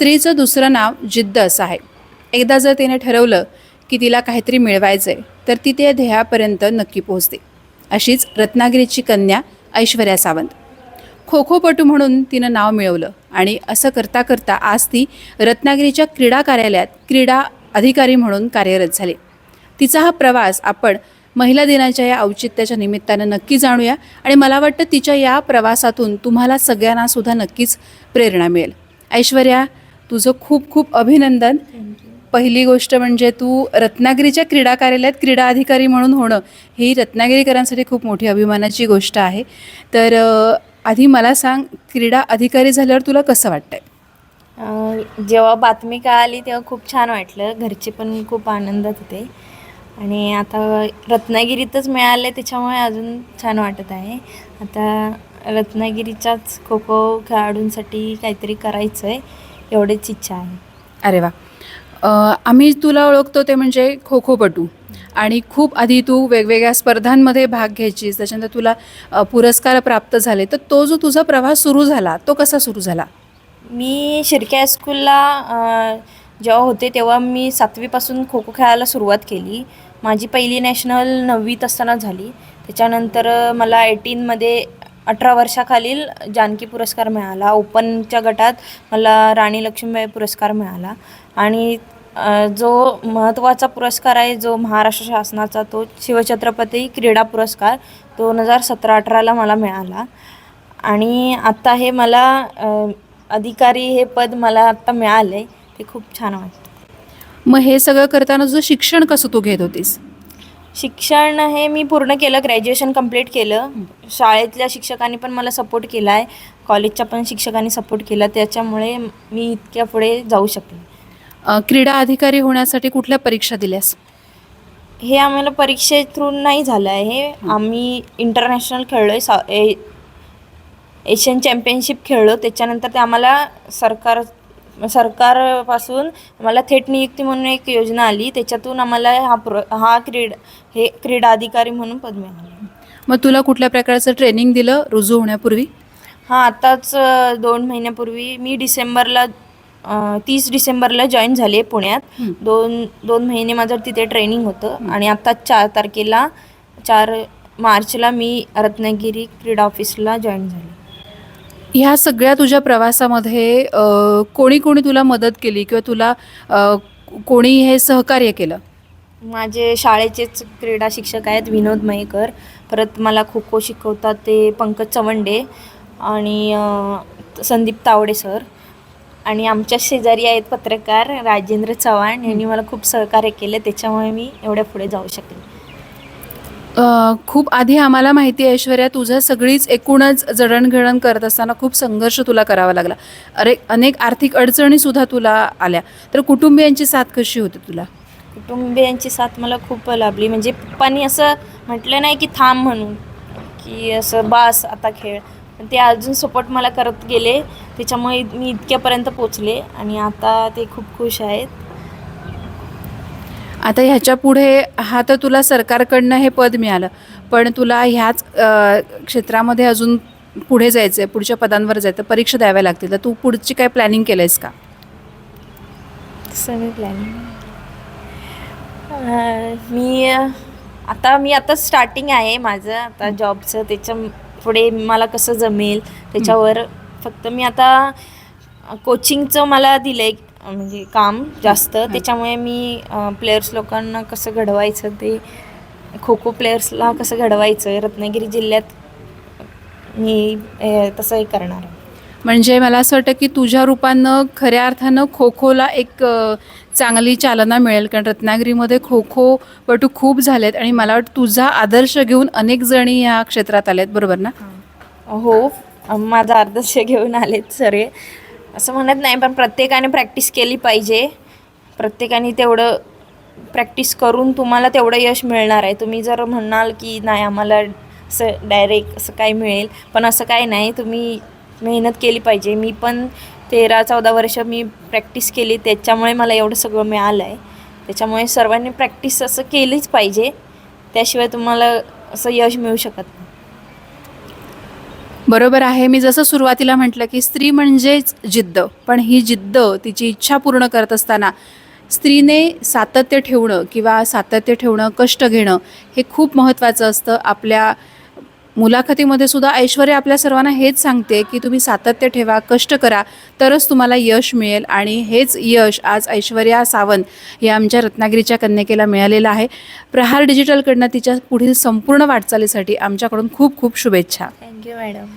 स्त्रीचं दुसरं नाव जिद्द असं आहे. एकदा जर तिने ठरवलं की तिला काहीतरी मिळवायचं आहे तर ती त्या ध्येयापर्यंत नक्की पोहोचते. अशीच रत्नागिरीची कन्या ऐश्वर्या सावंत. खो खोपटू म्हणून तिनं नाव मिळवलं आणि असं करता करता आज ती रत्नागिरीच्या क्रीडा कार्यालयात क्रीडा अधिकारी म्हणून कार्यरत झाली. तिचा हा प्रवास आपण महिला दिनाच्या या औचित्याच्या निमित्तानं नक्की जाणूया आणि मला वाटतं तिच्या या प्रवासातून तुम्हाला सगळ्यांना सुद्धा नक्कीच प्रेरणा मिळेल. ऐश्वर्या, तुझं खूप खूप अभिनंदन. पहिली गोष्ट म्हणजे तू रत्नागिरीच्या क्रीडा कार्यालयात क्रीडा अधिकारी म्हणून होणं ही रत्नागिरीकरांसाठी खूप मोठी अभिमानाची गोष्ट आहे. तर आधी मला सांग, क्रीडा अधिकारी झाल्यावर तुला कसं वाटतंय? जेव्हा बातमी कळाली तेव्हा खूप छान वाटलं. घरचे पण खूप आनंदात होते आणि आता रत्नागिरीतच मिळाले त्याच्यामुळे अजून छान वाटत आहे. आता रत्नागिरीच्याच खो खो खेळाडूंसाठी काहीतरी करायचं आहे एवढीच इच्छा आहे. अरे वा. आम्ही तुला ओळखतो ते म्हणजे खो खोपटू आणि खूप आधी तू वेगवेगळ्या स्पर्धांमध्ये भाग घ्यायचीस, त्याच्यानंतर तुला पुरस्कार प्राप्त झाले. तर तो जो तुझा प्रवास सुरू झाला तो कसा सुरू झाला? मी शिर्के हायस्कूलला जेव्हा होते तेव्हा मी 7वीपासून खो खो खेळायला सुरुवात केली. माझी पहिली नॅशनल 9वीत असताना झाली. त्याच्यानंतर मला 18मध्ये 18 वर्षाखालील जानकी पुरस्कार मिळाला. ओपनच्या गटात मला राणी लक्ष्मीबाई पुरस्कार मिळाला आणि जो महत्त्वाचा पुरस्कार आहे जो महाराष्ट्र शासनाचा तो शिवछत्रपती क्रीडा पुरस्कार 2017-18ला मला मिळाला. आणि आत्ता हे मला अधिकारी हे पद मला आत्ता मिळालं आहे, ते खूप छान वाटतं. मग हे सगळं करताना तुझं शिक्षण कसं तू घेत होतीस? शिक्षण हे मी पूर्ण केलं, ग्रॅज्युएशन कंप्लीट केलं. शाळेतल्या शिक्षकांनी पण मला सपोर्ट केला आहे, कॉलेजच्या पण शिक्षकांनी सपोर्ट केला, त्याच्यामुळे मी इतक्या पुढे जाऊ शकले. क्रीडा अधिकारी होण्यासाठी कुठल्या परीक्षा दिल्यास? हे आम्हाला परीक्षे थ्रू नाही झालं आहे. हे आम्ही इंटरनॅशनल खेळलो आहे, एशियन चॅम्पियनशिप खेळलो. त्याच्यानंतर ते आम्हाला सरकारपासून आम्हाला थेट नियुक्ती म्हणून एक योजना आली, त्याच्यातून आम्हाला हे क्रीडा अधिकारी म्हणून पद मिळालं. मग तुला कुठल्या प्रकारचं ट्रेनिंग दिलं रुजू होण्यापूर्वी? हां, आत्ताच 2 महिन्यापूर्वी मी 30 डिसेंबरला जॉईन झाले पुण्यात. 2 महिने माझं तिथे ट्रेनिंग होतं आणि आत्ता 4 मार्चला मी रत्नागिरी क्रीडा ऑफिसला जॉईन झाले. ह्या सगळ्या तुझ्या प्रवासामध्ये कोणी कोणी तुला मदत केली किंवा तुला कोणी हे सहकार्य केलं? माझे शाळेचेच क्रीडा शिक्षक आहेत विनोद मयेकर. परत मला खो खो शिकवतात ते पंकज चवंडे आणि संदीप तावडे सर. आणि आमच्या शेजारी आहेत पत्रकार राजेंद्र चव्हाण, यांनी मला खूप सहकार्य केले, त्याच्यामुळे मी एवढ्या पुढे जाऊ शकले. खूप आधी आम्हाला माहिती आहे ऐश्वर्या, तुझं सगळीच एकूणच जडणघडण करत असताना खूप संघर्ष तुला करावा लागला. अनेक आर्थिक अडचणीसुद्धा तुला आल्या. तर कुटुंबियांची साथ कशी होती तुला? कुटुंबियांची साथ मला खूप लाभली. म्हणजे पप्पांनी असं म्हटलं नाही की थांब म्हणून, की असं बास आता खेळ, पण ते अजून सपोर्ट मला करत गेले, त्याच्यामुळे मी इतक्यापर्यंत पोचले आणि आता ते खूप खुश आहेत. आता ह्याच्या पुढे हा तर तुला सरकारकडनं हे पद मिळालं, पण तुला ह्याच क्षेत्रामध्ये अजून पुढे जायचं आहे, पुढच्या पदांवर जायचं, परीक्षा द्याव्या लागतील. तर तू पुढची काय प्लॅनिंग केलं आहेस का? तसं मी प्लॅनिंग मी आता स्टार्टिंग आहे माझं आता जॉबचं, त्याच्या पुढे मला कसं जमेल त्याच्यावर फक्त मी आता कोचिंगचं मला दिलं आहे म्हणजे काम जास्त, त्याच्यामुळे मी प्लेयर्स लोकांना कसं घडवायचं, ते खो खो प्लेयर्सला कसं घडवायचं रत्नागिरी जिल्ह्यात मी तसं हे करणार आहे. म्हणजे मला असं वाटतं की तुझ्या रूपानं खऱ्या अर्थानं खो खोला एक चांगली चालना मिळेल, कारण रत्नागिरीमध्ये खो खोपटू खूप झालेत आणि मला वाटतं तुझा आदर्श घेऊन अनेक जणी ह्या क्षेत्रात आलेत, बरोबर ना? हो, माझा आदर्श घेऊन आलेत सगळे, असं म्हणत नाही, पण प्रत्येकाने प्रॅक्टिस केली पाहिजे. प्रत्येकाने तेवढं प्रॅक्टिस करून तुम्हाला तेवढं यश मिळणार आहे. तुम्ही जर म्हणाल की नाही आम्हाला असं डायरेक्ट असं काय मिळेल, पण असं काय नाही, तुम्ही मेहनत केली पाहिजे. मी पण 13-14 वर्ष मी प्रॅक्टिस केली, त्याच्यामुळे मला एवढं सगळं मिळालं आहे. त्याच्यामुळे सर्वांनी प्रॅक्टिस असं केलीच पाहिजे, त्याशिवाय तुम्हाला असं यश मिळू शकत नाही. बरोबर आहे. मी जसं सुरुवातीला म्हटलं, की स्त्री म्हणजेच जिद्द. पण ही जिद्द, तिची इच्छा पूर्ण करत असताना स्त्रीने सातत्य ठेवणं किंवा सातत्य ठेवणं, कष्ट घेणं हे खूप महत्त्वाचं असतं. आपल्या मुलाखतीमध्ये सुद्धा ऐश्वर्या आपल्या सर्वांना हेच सांगते, की तुम्ही सातत्य ठेवा, कष्ट करा, तरच तुम्हाला यश मिळेल. आणि हेच यश आज ऐश्वर्या सावंत या आमच्या रत्नागिरीच्या कन्यकेला मिळालेलं आहे. प्रहार डिजिटलकडनं तिच्या पुढील संपूर्ण वाटचालीसाठी आमच्याकडून खूप खूप शुभेच्छा. Thank you madam.